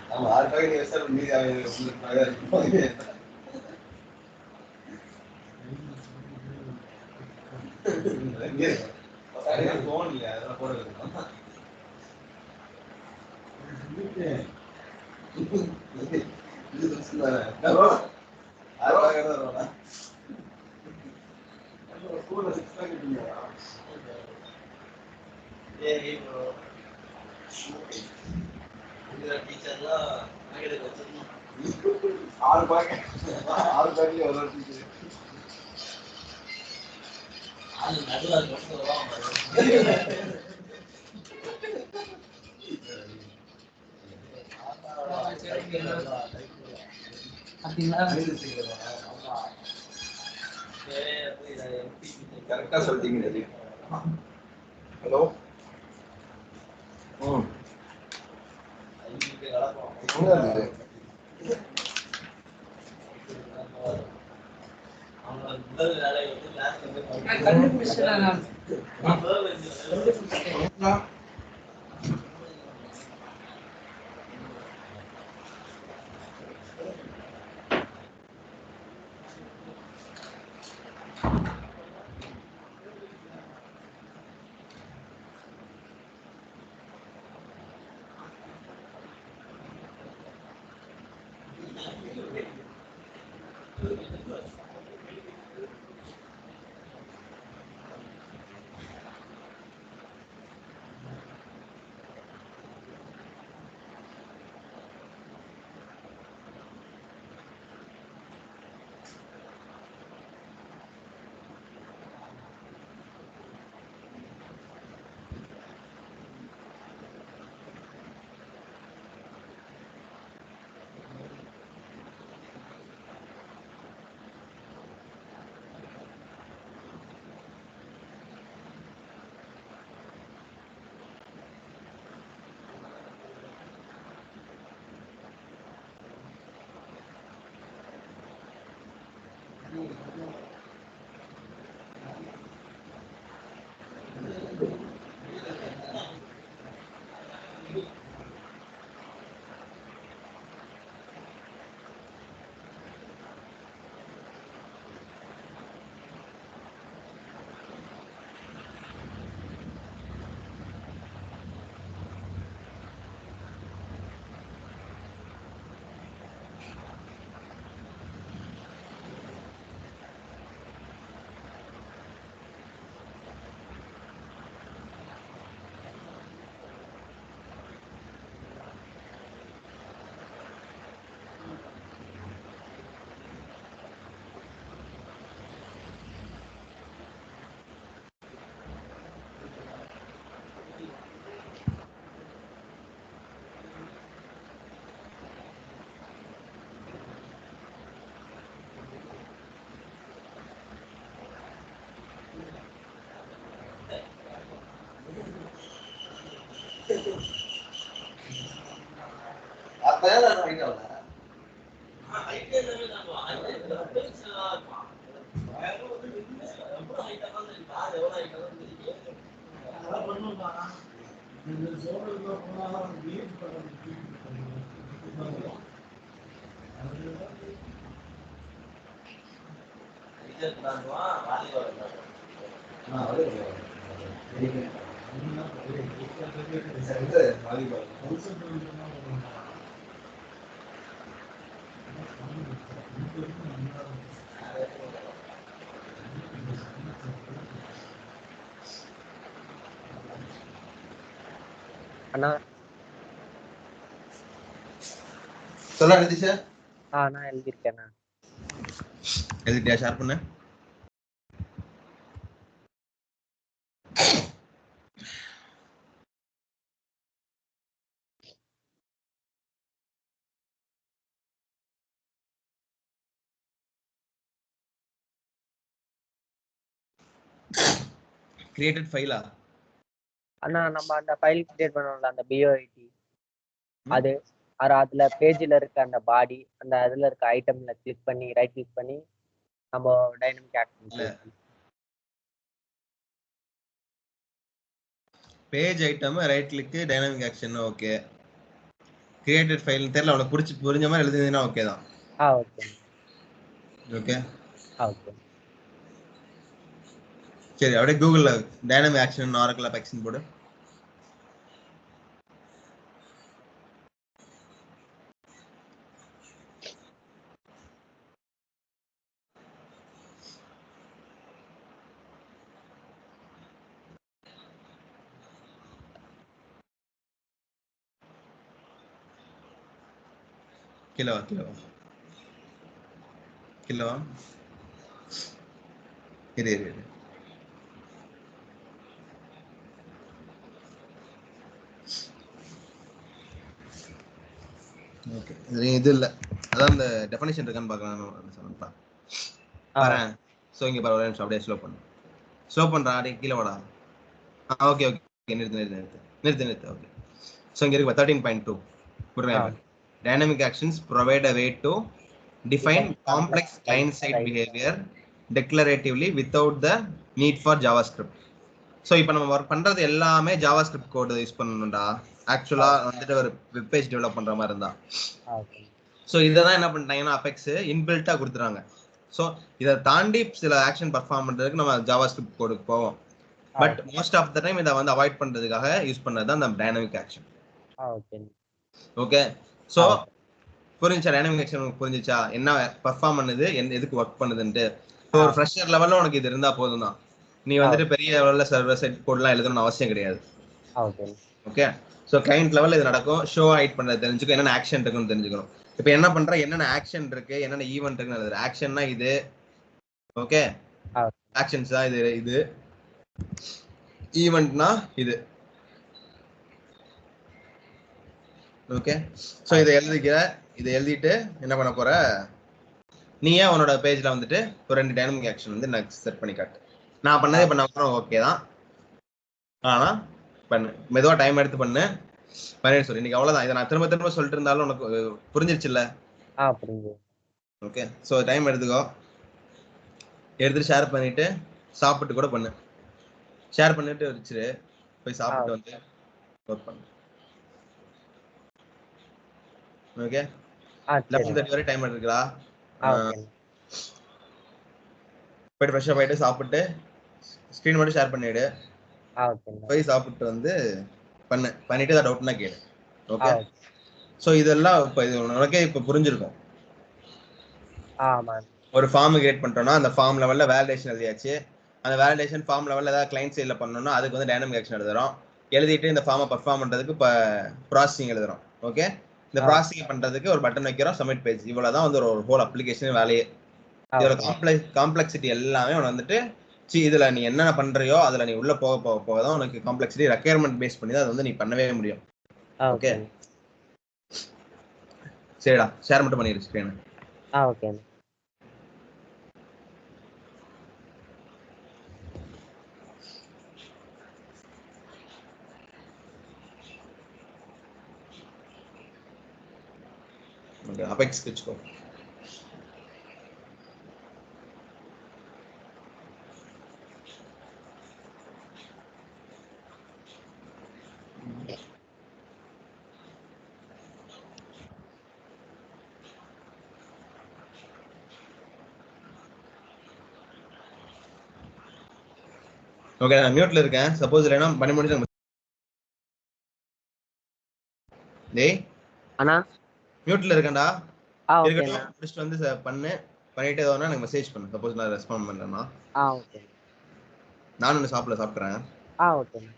ஆமா ஆறு நீ சார் மீதி போன் இல்லையா அதெல்லாம் போட ஆறு பாக்க ஒரு டீச்சர் கரெக்டா சொல்லிட்டீங்க ஹலோ அண்ணா சொல்ல நிதிஷா நான் எழுதியிருக்கேண்ணா. எழுதிட்டியா? ஷேர் பண்ணு. கிரியேட்டட் ஃபைலா? அண்ணா நம்ம அந்த ஃபைல் கிரியேட் பண்ணோம்ல அந்த பிஓஐடி, அது அதுல பேஜ்ல இருக்க அந்த பாடி, அந்த அதுல இருக்க ஐட்டம்ல கிளிக் பண்ணி ரைட் கிளிக் பண்ணி நம்ம dynamic action page item right click dynamic action. Okay. Created file தெரியல, உனக்கு புரிஞ்ச மாதிரி எழுதுனீங்கன்னா ஓகே தான். Okay okay okay. சரி, அப்படியே கூகுள்ல டைனமிக் ஆக்ஷன் ஆரக்கிள் ஆக்ஷன் போடு. கிலோவா இரு. ஓகே, இது இல்ல, அதான் இந்த டெஃபினிஷன் இருக்கான்னு பார்க்கலாம். வரேன். ஸோ இங்கே பாரு, ஒரு நிமிஷம் அப்படியே ஸ்லோ பண்ணு. ஸ்லோ பண்ணுறா, அப்படியே கீழே வாடா. ஓகே நிறுத்து. ஓகே. ஸோ இங்கே இருக்கு 13.2 புரியுங்க. Dynamic actions provide a way to define complex client side behaviour declaratively without the need for JavaScript. So இப்போ நம்ம ஒர்க் பண்ணுறது எல்லாமே ஜாவாஸ்கிரிப்ட் கோடு யூஸ் பண்ணணும்டா. ஆக்சுவலாக வந்துட்டு ஒரு வெப் பேஜ் டெவலப் பண்ணுற மாதிரி இருந்தா. ஸோ இதை தான் என்ன பண்ணிட்டாங்கன்னா அபெக்ஸ் இன்பில்ட்டாக கொடுத்துறாங்க. ஸோ இதை தாண்டி சில ஆக்ஷன் பர்ஃபார்ம் பண்ணுறதுக்கு நம்ம ஜாவாஸ்கிரிப்ட் கோடுக்கு போவோம். But most of the time இதை வந்து அவாய்ட் பண்ணுறதுக்காக யூஸ் பண்ணது தான் அந்த டைனமிக் ஆக்ஷன். ஓகே. ஸோ புரிஞ்சுச்சா? டைனமிக் ஆக்ஷன் புரிஞ்சிச்சா? என்ன பர்ஃபார்ம் பண்ணுது, எதுக்கு ஒர்க் பண்ணுதுன்ட்டு. ஸோ ஒரு ஃப்ரெஷர் லெவலில் உனக்கு இது இருந்தால் போதும் தான். நீ வந்துட்டு பெரிய லெவலில் சர்வர் சைட் கோட்லாம் எழுதணும்னு அவசியம் கிடையாது. ஓகே. ஸோ கிளைண்ட் லெவலில் இது நடக்கும். ஷோ ஹைட் பண்ணுறது தெரிஞ்சுக்கோ, என்னென்ன ஆக்ஷன் இருக்குன்னு தெரிஞ்சுக்கணும். இப்போ என்ன பண்ற, என்னென்ன ஆக்ஷன் இருக்கு, என்னென்ன ஈவென்ட் இருக்குன்னு எழுதுற. ஆக்ஷன்னா இது. ஓகே, ஆக்ஷன்ஸ் தான் இது. ஈவென்ட்னா இது. ஓகே. ஸோ இதை எழுதிட்டு என்ன பண்ண போற, நீயே உன்னோட பேஜ்ல வந்துட்டு ஒரு 2 டைனமிக் ஆக்ஷன் வந்து நான் செட் பண்ணி காட்டு. நான் பண்ணதே பண்ண அப்புறம் ஓகே தான், ஆனா பண்ணு மெதுவா, டைம் எடுத்து பண்ணிட்டு சொல்லு. இன்னைக்கு அவ்வளவுதான். இதை நான் திரும்ப சொல்லிட்டு இருந்தாலும் உனக்கு புரிஞ்சிருச்சுல்ல? ஓகே. ஸோ டைம் எடுத்துக்கோ, எடுத்துட்டு ஷேர் பண்ணிட்டு சாப்பிட்டு கூட பண்ணு. ஷேர் பண்ணிட்டு வச்சுரு, போய் சாப்பிட்டு வந்து ஒர்க் பண்ணு. ஓகே. 11:30 வரை டைம் இருக்குடா. போயிட்டு ஃப்ரெஷ்ஷாக போயிட்டு சாப்பிட்டு ஸ்க்ரீன் மட்டும் ஷேர் பண்ணிவிடு. போய் சாப்பிட்டு வந்து பண்ணிட்டு ஏதாவது டவுட்னா கேளு. ஓகே. ஸோ இதெல்லாம் இப்போ இது உனக்கே இப்போ புரிஞ்சிருக்கும். ஒரு ஃபார்ம் கிரியேட் பண்ணிட்டோம்னா அந்த ஃபார்ம் லெவலில் வேலிடேஷன் எழுதியாச்சு. அந்த வேலிடேஷன் ஃபார்ம் லெவலில் ஏதாவது கிளைண்ட் சைடில் பண்ணணும்னா அதுக்கு வந்து டைனமிக் ஆக்ஷன் எழுதுறோம். எழுதிட்டு இந்த ஃபார்மை பர்ஃபார்ம் பண்ணுறதுக்கு இப்போ ப்ராசஸிங் எழுதுறோம். ஓகே. இந்த ப்ராசஸிங் பண்ணுறதுக்கு ஒரு பட்டன் வைக்கிறோம், சப்மிட் பேஜ். இவ்வளோதான் வந்து ஒரு ஹோல் அப்ளிகேஷன் வேலையே. இதோட காம்ப்ளெக்சிட்டி எல்லாமே உனக்கு வந்துட்டு இதுல நீ என்ன பண்றியோ அதுல நீ உள்ள போக தான் உனக்கு காம்ப்ளெக்சிட்டி ரெக்யர்மெண்ட் பேஸ் பண்ணி தான் அது வந்து நீ பண்ணவே முடியும். ஓகே. சரிடா, ஷேர் மட்டும் பண்ணிரு ஸ்கிரீன். ஓகே. அபெக்ஸ் வச்சுக்கோ. ஓகே, நான் மியூட்ல இருக்கேன். சப்போஸ் இல்லைன்னா பண்ணி முடிச்சு டேய் அண்ணா மியூட்ல இருக்கேன்டா. ஓகேண்ணா. இருக்கட்டும், முடிச்சுட்டு வந்து பண்ணு. பண்ணிட்டு ஏதோனா எனக்கு மெசேஜ் பண்ணு. சப்போஸ் நான் ரெஸ்பாண்ட் பண்ணலன்னா. ஓகே. நானும் சாப்பிட்றேன். ஓகேண்ணா.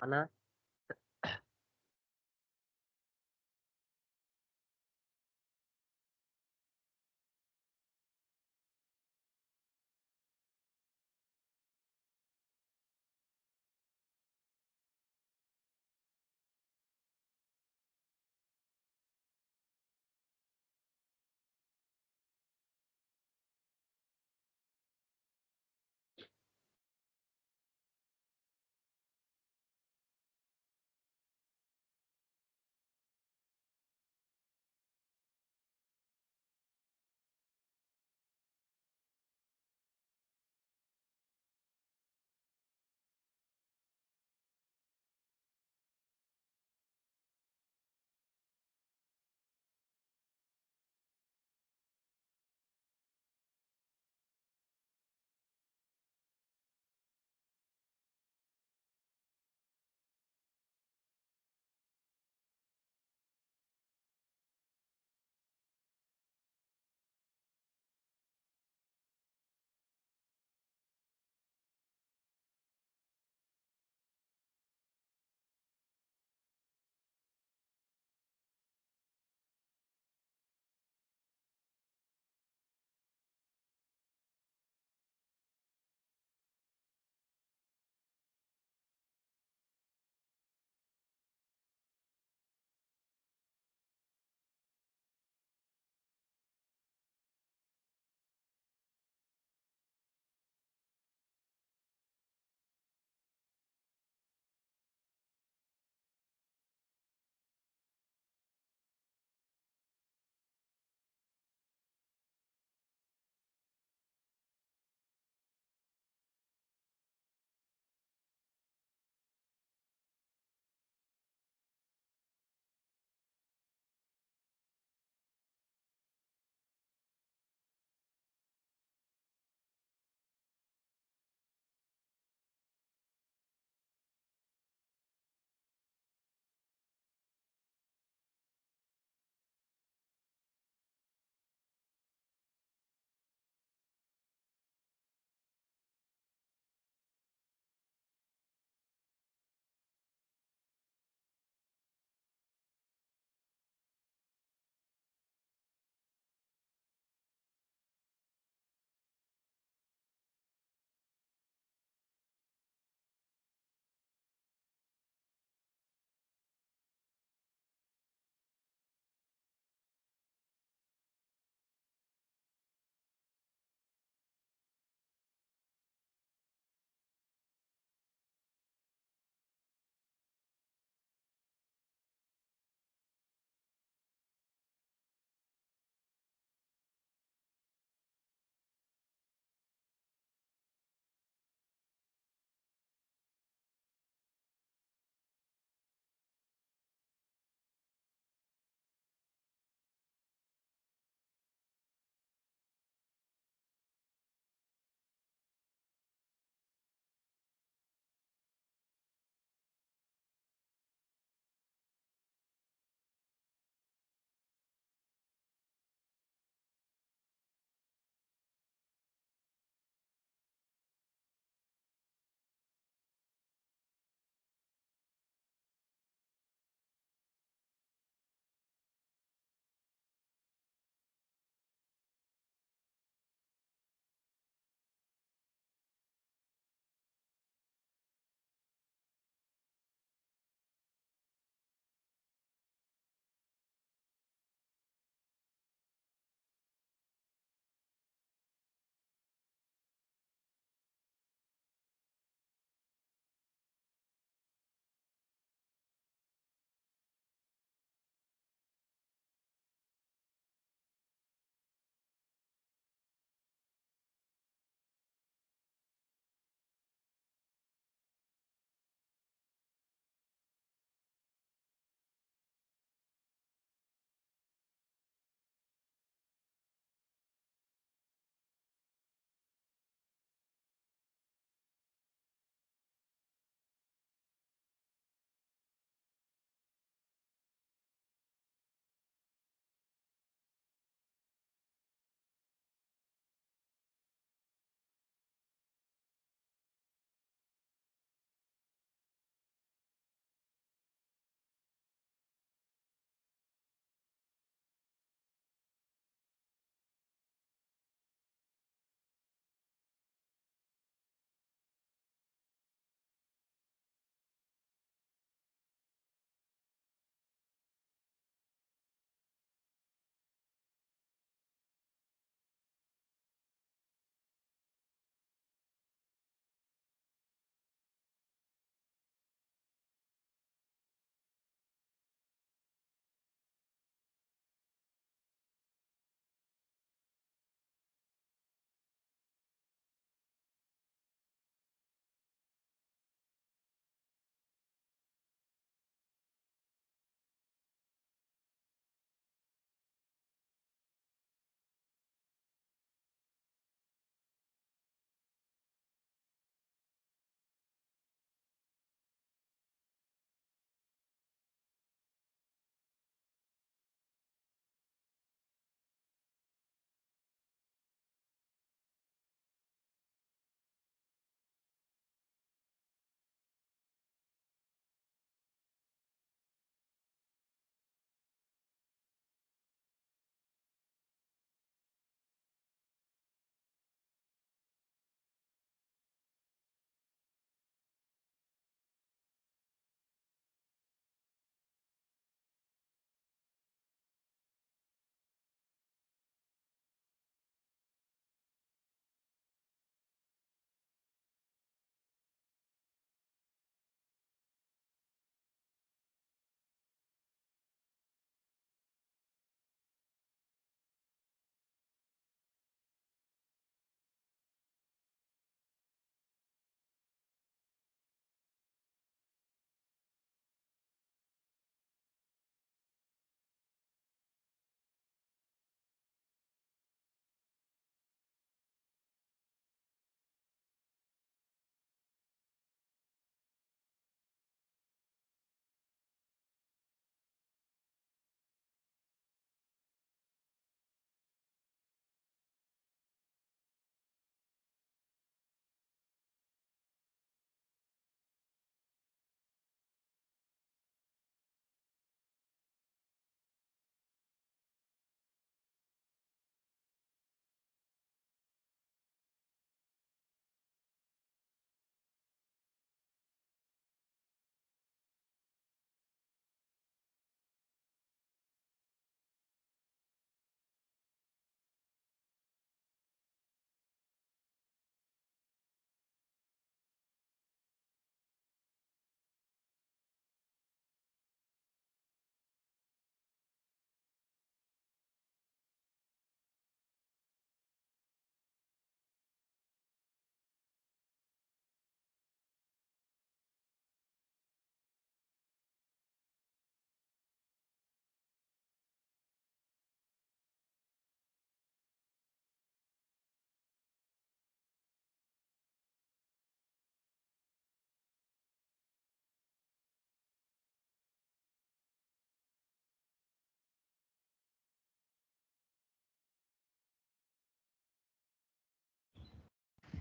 அண்ணா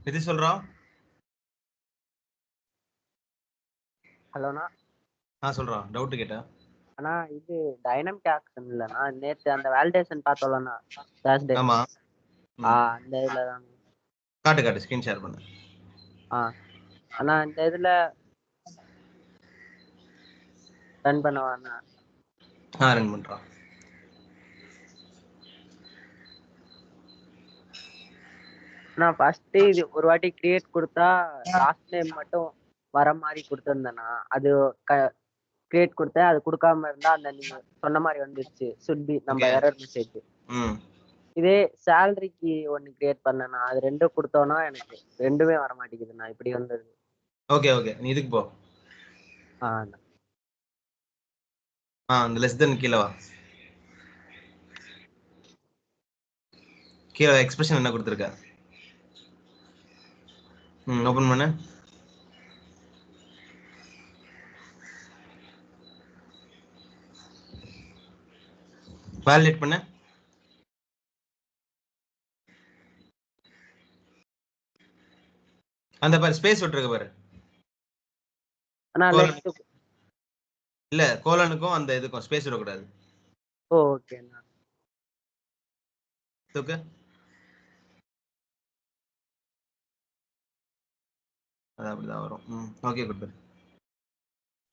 எது சொல்றான்? ஹலோண்ணா. சொல்றான். டவுட் கேட்டா. ஆனா இது டைனமிக் ஆக்ஷன் இல்லைண்ணா. நேத்து அந்த வேலிடேஷன் பார்த்தோம்லண்ணா தேர்ஸ்டே. ஆமா. அந்த இதுல தான். காட்டு ஸ்கிரீன் ஷேர் பண்ணு. ஆனா இந்த இதுல ரன் பண்ணவாண்ணா. ரன் பண்றான். நான் ஃபர்ஸ்ட் இது ஒரு வாட்டி கிரியேட் கொடுத்தா லாஸ்ட் நேம் மட்டும் வர மாதிரி கொடுத்துருந்தேண்ணா. அது கிரியேட் கொடுத்தேன், அது கொடுக்காம இருந்தா அந்த நீங்க சொன்ன மாதிரி வந்துருச்சு சுட் பி நம்ம எரர் மெசேஜ். இதே சேலரிக்கு ஒன்னு கிரியேட் பண்ணேண்ணா, அது ரெண்டும் கொடுத்தோம்னா எனக்கு ரெண்டுமே வர மாட்டேங்குதுண்ணா. இப்படி வந்தது. ஓகே நீ இதுக்கு போ. அந்த லெஸ் தென் கீழே வா. கீழே எக்ஸ்பிரஷன் என்ன கொடுத்துருக்க? ஓபன் பண்ணு. வேலிடேட் பண்ணு. அந்த பாரு ஸ்பேஸ் விட்டுருக்கு பாரு. இல்ல கோலனுக்கும் அந்த இதுக்கும் ஸ்பேஸ் விடக்கூடாது. ஓகேண்ணா. ஓகே அது அப்படிதான் வரும். ஓகே கொடுத்துரு.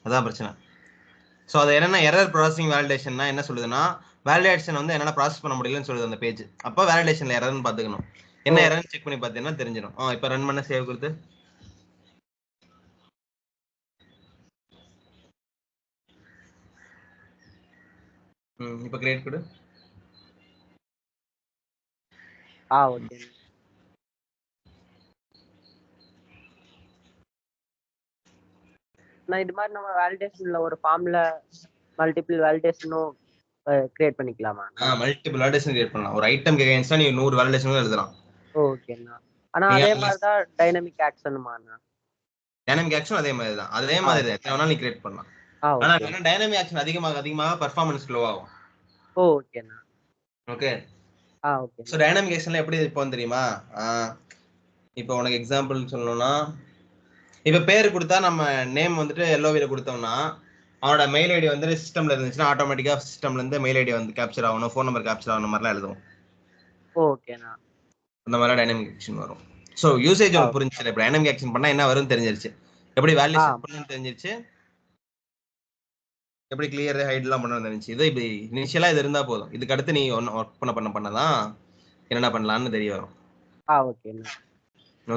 அதான் பிரச்சனை. ஸோ அது என்னன்னா எரர் ப்ராசஸிங் வேலிடேஷன்னா என்ன சொல்லுதுன்னா, வேலிடேஷன் வந்து என்னென்ன ப்ராசஸ் பண்ண முடியலன்னு சொல்லுது அந்த பேஜ். அப்போ வேலிடேஷன்ல எரர்னு பார்த்துக்கணும். என்ன எரர்னு செக் பண்ணி பார்த்தீங்கன்னா தெரிஞ்சிடும். இப்போ ரன் பண்ண சேவ் கொடுத்து. இப்போ கிரியேட் கொடு. ஓகே. நான் இது மாதிரி நம்ம வேலிடேஷன்ல ஒரு ஃபார்ம்ல மல்டிபிள் வேலிடேஷனும் கிரியேட் பண்ணிக்கலாமா? மல்டிபிள் வேலிடேஷன் கிரியேட் பண்ணலாம். ஒரு ஐட்டம் அகைன்ஸ்டா நீ 100 வேலிடேஷன் எழுதலாம். ஓகேண்ணா. ஆனா அதே மாதிரி தான் டைனமிக் ஆக்ஷனுமாண்ணா? டைனமிக் ஆக்ஷன் அதே மாதிரி தான். எத்தனை நீ கிரியேட் பண்ணலாம். ஆனா டைனமிக் ஆக்ஷன் அதிகமாக பெர்ஃபார்மன்ஸ் ஸ்லோ ஆகும். ஓகேண்ணா. Okay okay. சோ டைனமிக் ஆக்ஷன்ல எப்படி இப்போ தெரியுமா? இப்போ உனக்கு எக்ஸாம்பிள் சொல்லணும்னா, இப்போ பேர் கொடுத்தா நம்ம நேம் வந்துட்டு எல்ஓவில கொடுத்தோம்னா அவனோட மெயில் ஐடி வந்து சிஸ்டம்ல இருந்துச்சுன்னா ஆட்டோமேட்டிக்கா சிஸ்டம்ல இருந்து மெயில் ஐடி வந்து கேப்சர் ஆகணும், ஃபோன் நம்பர் கேப்சர் ஆகணும் மாதிரிலாம் எழுதுவோம். ஓகேண்ணா. அந்த மாதிரி டைனமிக் ஆக்ஷன் வரும். ஸோ யூசேஜ் உங்களுக்கு புரிஞ்சிச்சு. இப்போ டைனமிக் ஆக்ஷன் பண்ணா என்ன வரும்னு தெரிஞ்சிருச்சு, எப்படி வேல்யூ செட் பண்ணணும்னு தெரிஞ்சிருச்சு, எப்படி கிளியர் ஹைட்லாம் பண்ணணும்னு தெரிஞ்சிச்சு. இது இப்படி இனிஷியலா இது இருந்தா போதும். இதுக்கு அடுத்து நீ ஒர்க் பண்ணதான் என்னென்ன பண்ணலாம்னு தெரிய வரும். ஓகேண்ணா.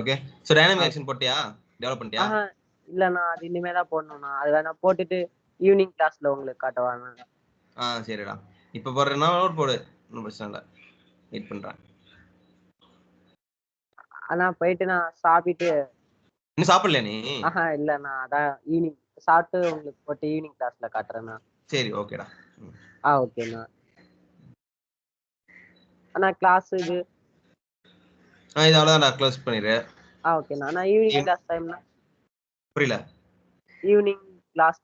ஓகே சோ டைனமிக் ஆக்ஷன் போட்டியா? டெவலப் பண்ணிட்டியா? இல்லண்ணா, அது இனிமே தான் போடணும்ண்ணா. அது வேணா போட்டுட்டு ஈவினிங் கிளாஸ்ல உங்களுக்கு காட்டுவாங்க. சரிடா. இப்போ போடுறேன்னா போடு, ஒன்றும் பிரச்சனை இல்லை. வெயிட் பண்றேன். ஆனா போயிட்டு நான் சாப்பிட்டு. இன்னும் சாப்பிடல நீ? இல்லண்ணா, அதான் ஈவினிங் சாப்பிட்டு உங்களுக்கு போட்டு ஈவினிங் கிளாஸ்ல காட்டுறேண்ணா. சரி ஓகேடா. ஓகேண்ணா. ஆனா கிளாஸ் இது அவ்வளவுதான், க்ளோஸ் பண்ணிரு. ஓகேண்ணா. நான் ஈவினிங் கிளாஸ் டைம்னா புரியல. Evening class time